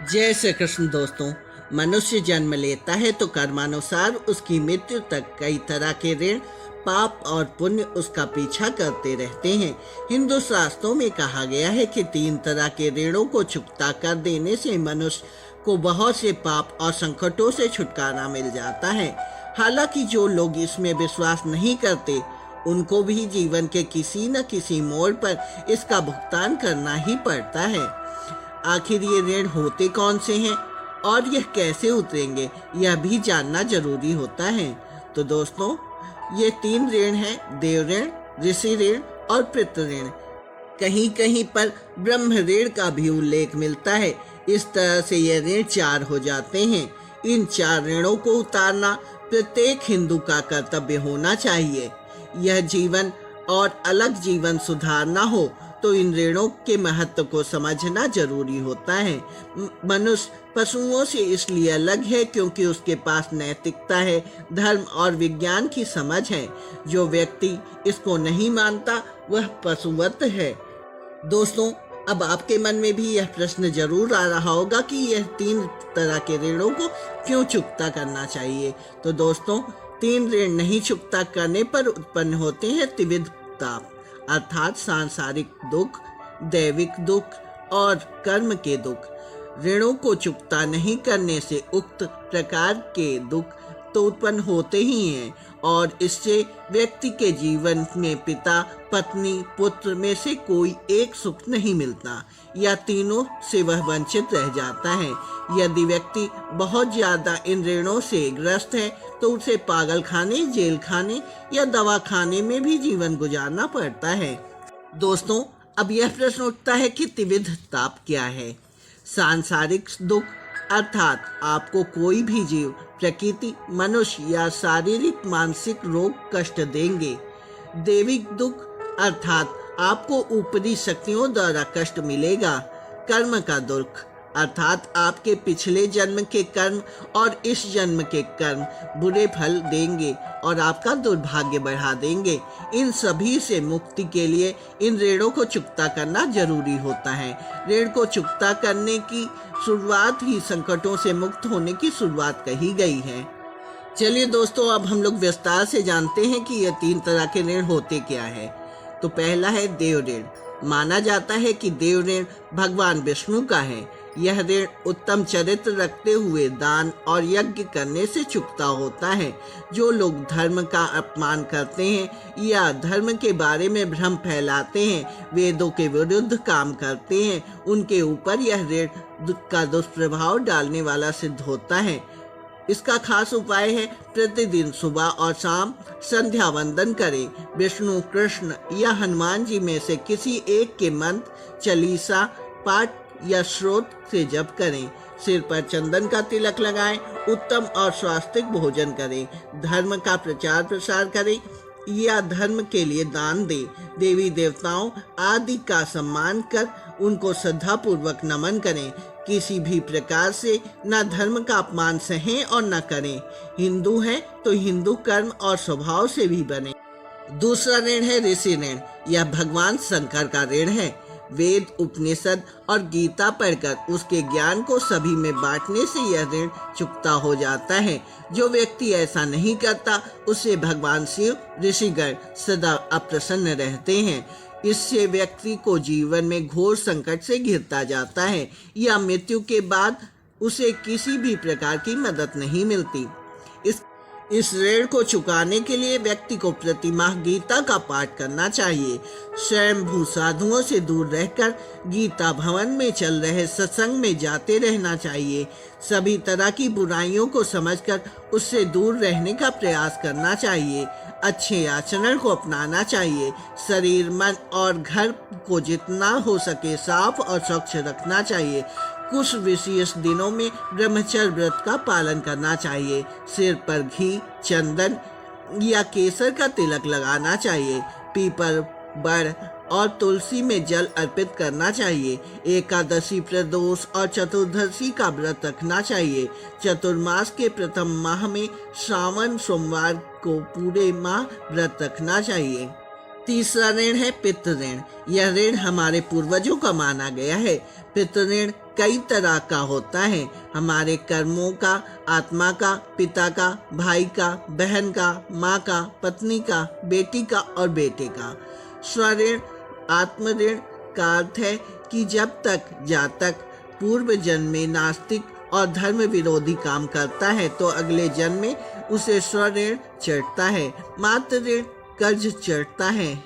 जय श्री कृष्ण दोस्तों। मनुष्य जन्म लेता है तो कर्मानुसार उसकी मृत्यु तक कई तरह के ऋण, पाप और पुण्य उसका पीछा करते रहते हैं। हिंदू शास्त्रों में कहा गया है कि 3 तरह के ऋणों को चुकता कर देने से मनुष्य को बहुत से पाप और संकटों से छुटकारा मिल जाता है। हालांकि जो लोग इसमें विश्वास नहीं करते उनको भी जीवन के किसी न किसी मोड़ पर इसका भुगतान करना ही पड़ता है। आखिर ये ऋण होते कौन से हैं और यह कैसे उतरेंगे, यह भी जानना जरूरी होता है। तो दोस्तों, ये 3 ऋण हैं: देव ऋण, ऋषि ऋण और पितृ ऋण। कहीं कहीं पर ब्रह्म ऋण का भी उल्लेख मिलता है। इस तरह से ये ऋण 4 हो जाते हैं। इन 4 ऋणों को उतारना प्रत्येक हिंदू का कर्तव्य होना चाहिए। यह जीवन और अलग जीवन सुधारना हो तो इन ऋणों के महत्व को समझना जरूरी होता है। मनुष्य पशुओं से इसलिए अलग है क्योंकि उसके पास नैतिकता है, धर्म और विज्ञान की समझ है। जो व्यक्ति इसको नहीं मानता वह पशुवत है। दोस्तों, अब आपके मन में भी यह प्रश्न जरूर आ रहा होगा कि यह 3 तरह के ऋणों को क्यों चुकता करना चाहिए। तो दोस्तों, 3 ऋण नहीं चुकता करने पर उत्पन्न होते हैं त्रिविध ताप, अर्थात सांसारिक दुख, दैविक दुख और कर्म के दुख। ऋणों को चुकता नहीं करने से उक्त प्रकार के दुख तो उत्पन्न होते ही हैं और इससे व्यक्ति के जीवन में पिता, पत्नी, पुत्र में से कोई एक सुख नहीं मिलता या तीनों से वह वंचित रह जाता है। यदि व्यक्ति बहुत ज्यादा इन ऋणों से ग्रस्त है तो उसे पागल खाने, जेल खाने या दवा खाने में भी जीवन गुजारना पड़ता है। दोस्तों, अब यह प्रश्न उठता है कि त्रिविध ताप क्या है। सांसारिक दुख अर्थात आपको कोई भी जीव, प्रकृति, मनुष्य या शारीरिक मानसिक रोग कष्ट देंगे। दैविक दुख अर्थात आपको ऊपरी शक्तियों द्वारा कष्ट मिलेगा। कर्म का दुख अर्थात आपके पिछले जन्म के कर्म और इस जन्म के कर्म बुरे फल देंगे और आपका दुर्भाग्य बढ़ा देंगे। इन सभी से मुक्ति के लिए इन ऋणों को चुकता करना जरूरी होता है। ऋण को चुकता करने की शुरुआत ही संकटों से मुक्त होने की शुरुआत कही गई है। चलिए दोस्तों, अब हम लोग विस्तार से जानते हैं कि ये 3 तरह के ऋण होते क्या है। तो पहला है देव ऋण। माना जाता है कि देव ऋण भगवान विष्णु का है। यह ऋण उत्तम चरित्र रखते हुए दान और यज्ञ करने से चुकता होता है। जो लोग धर्म का अपमान करते हैं या धर्म के बारे में भ्रम फैलाते हैं, वेदों के विरुद्ध काम करते हैं, उनके ऊपर यह ऋण का दुष्प्रभाव डालने वाला सिद्ध होता है। इसका खास उपाय है प्रतिदिन सुबह और शाम संध्या वंदन करें। विष्णु, कृष्ण या हनुमान जी में से किसी एक के मंत्र, चालीसा पाठ या स्रोत से जप करें। सिर पर चंदन का तिलक लगाएं, उत्तम और स्वास्थ्य भोजन करें, धर्म का प्रचार प्रसार करें या धर्म के लिए दान दें। देवी देवताओं आदि का सम्मान कर उनको श्रद्धा पूर्वक नमन करें। किसी भी प्रकार से न धर्म का अपमान सहें और न करें। हिंदू हैं तो हिंदू कर्म और स्वभाव से भी बने। दूसरा ऋण है ऋषि ऋण। यह भगवान शंकर का ऋण है। वेद, उपनिषद और गीता पढ़कर उसके ज्ञान को सभी में बांटने से यह ऋण चुकता हो जाता है। जो व्यक्ति ऐसा नहीं करता उससे भगवान शिव, ऋषिगण सदा अप्रसन्न रहते हैं। इससे व्यक्ति को जीवन में घोर संकट से घिरता जाता है या मृत्यु के बाद उसे किसी भी प्रकार की मदद नहीं मिलती। इस ऋण को चुकाने के लिए व्यक्ति को प्रतिमाह गीता का पाठ करना चाहिए। स्वयंभू साधुओं से दूर रहकर गीता भवन में चल रहे सत्संग में जाते रहना चाहिए। सभी तरह की बुराइयों को समझकर उससे दूर रहने का प्रयास करना चाहिए। अच्छे आचरण को अपनाना चाहिए। शरीर, मन और घर को जितना हो सके साफ और स्वच्छ रखना चाहिए। कुछ विशेष दिनों में ब्रह्मचर्य व्रत का पालन करना चाहिए। सिर पर घी, चंदन या केसर का तिलक लगाना चाहिए। पीपल, बड़ और तुलसी में जल अर्पित करना चाहिए। एकादशी, प्रदोष और चतुर्दशी का व्रत रखना चाहिए। चतुर्मास के प्रथम माह में श्रावण सोमवार को पूरे माह व्रत रखना चाहिए। तीसरा ऋण है पितृ ऋण। यह ऋण हमारे पूर्वजों का माना गया है। पितृ ऋण कई तरह का होता है, हमारे कर्मों का, आत्मा का, पिता का, भाई का, बहन का, माँ का, पत्नी का, बेटी का और बेटे का। स्वऋण आत्म ऋण का अर्थ है कि जब तक जातक पूर्व जन्म में नास्तिक और धर्म विरोधी काम करता है तो अगले जन्म में उसे स्वऋण चढ़ता है। मातृ ऋण कर्ज चढ़ता है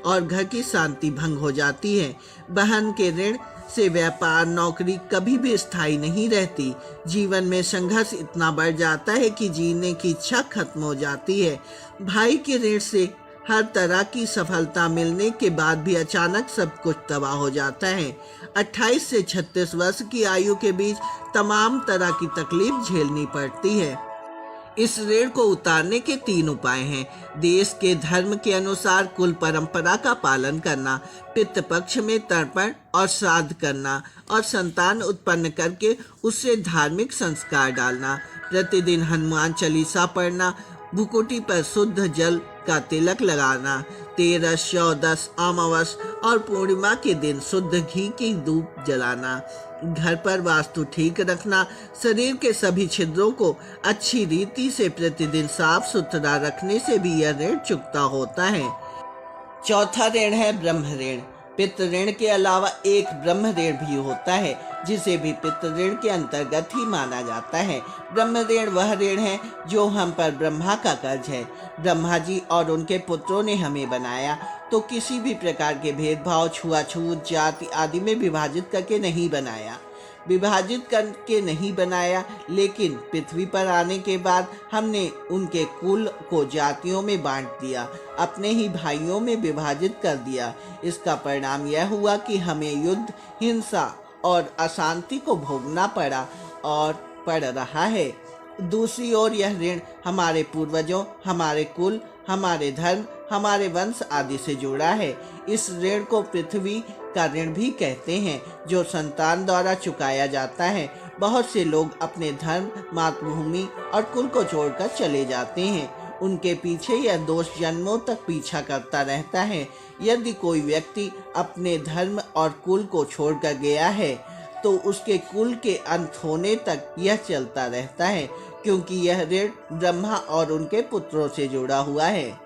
और घर की शांति भंग हो जाती है। बहन के ऋण से व्यापार नौकरी कभी भी स्थायी नहीं रहती। जीवन में संघर्ष इतना बढ़ जाता है कि जीने की इच्छा खत्म हो जाती है। भाई के ऋण से हर तरह की सफलता मिलने के बाद भी अचानक सब कुछ तबाह हो जाता है। 28 से 36 वर्ष की आयु के बीच तमाम तरह की तकलीफ झेलनी पड़ती है। इस ऋण को उतारने के 3 उपाय हैं। देश के धर्म के अनुसार कुल परंपरा का पालन करना, पितृ पक्ष में तर्पण और श्राद्ध करना और संतान उत्पन्न करके उससे धार्मिक संस्कार डालना, प्रतिदिन हनुमान चालीसा पढ़ना, भुकुटी पर शुद्ध जल का तिलक लगाना, 13, 14, अमावस और पूर्णिमा के दिन शुद्ध घी की धूप जलाना, घर पर वास्तु ठीक रखना, शरीर के सभी छिद्रों को अच्छी रीति से प्रतिदिन साफ सुथरा रखने से भी यह ऋण चुकता होता है। चौथा ऋण है ब्रह्म ऋण। पितृ ऋण के अलावा एक ब्रह्म ऋण भी होता है जिसे भी पितृ ऋण के अंतर्गत ही माना जाता है। ब्रह्म ऋण वह ऋण है जो हम पर ब्रह्मा का कर्ज है। ब्रह्मा जी और उनके पुत्रों ने हमें बनाया तो किसी भी प्रकार के भेदभाव, छुआछूत, जाति आदि में विभाजित करके नहीं बनाया। लेकिन पृथ्वी पर आने के बाद हमने उनके कुल को जातियों में बांट दिया, अपने ही भाइयों में विभाजित कर दिया। इसका परिणाम यह हुआ कि हमें युद्ध, हिंसा और अशांति को भोगना पड़ा और पड़ रहा है। दूसरी ओर यह ऋण हमारे पूर्वजों, हमारे कुल, हमारे धर्म, हमारे वंश आदि से जुड़ा है। इस ऋण को पृथ्वी का ऋण भी कहते हैं जो संतान द्वारा चुकाया जाता है। बहुत से लोग अपने धर्म, मातृभूमि और कुल को छोड़कर चले जाते हैं। उनके पीछे यह दोष जन्मों तक पीछा करता रहता है। यदि कोई व्यक्ति अपने धर्म और कुल को छोड़कर गया है तो उसके कुल के अंत होने तक यह चलता रहता है, क्योंकि यह ऋण ब्रह्मा और उनके पुत्रों से जुड़ा हुआ है।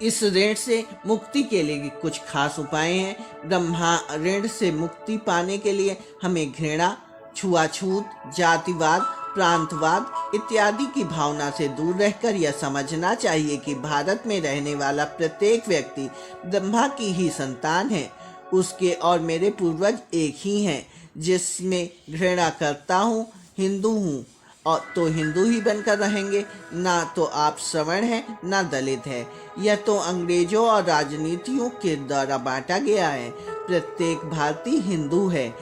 इस ऋण से मुक्ति के लिए कुछ खास उपाय हैं। ब्रह्मा ऋण से मुक्ति पाने के लिए हमें घृणा, छुआछूत, जातिवाद, प्रांतवाद इत्यादि की भावना से दूर रहकर यह समझना चाहिए कि भारत में रहने वाला प्रत्येक व्यक्ति ब्रह्मा की ही संतान है। उसके और मेरे पूर्वज एक ही हैं। जिसमें घृणा करता हूँ, हिंदू हूँ और तो हिंदू ही बनकर रहेंगे। ना तो आप सवर्ण हैं, ना दलित है। यह तो अंग्रेजों और राजनीतियों के द्वारा बांटा गया है। प्रत्येक भारतीय हिंदू है।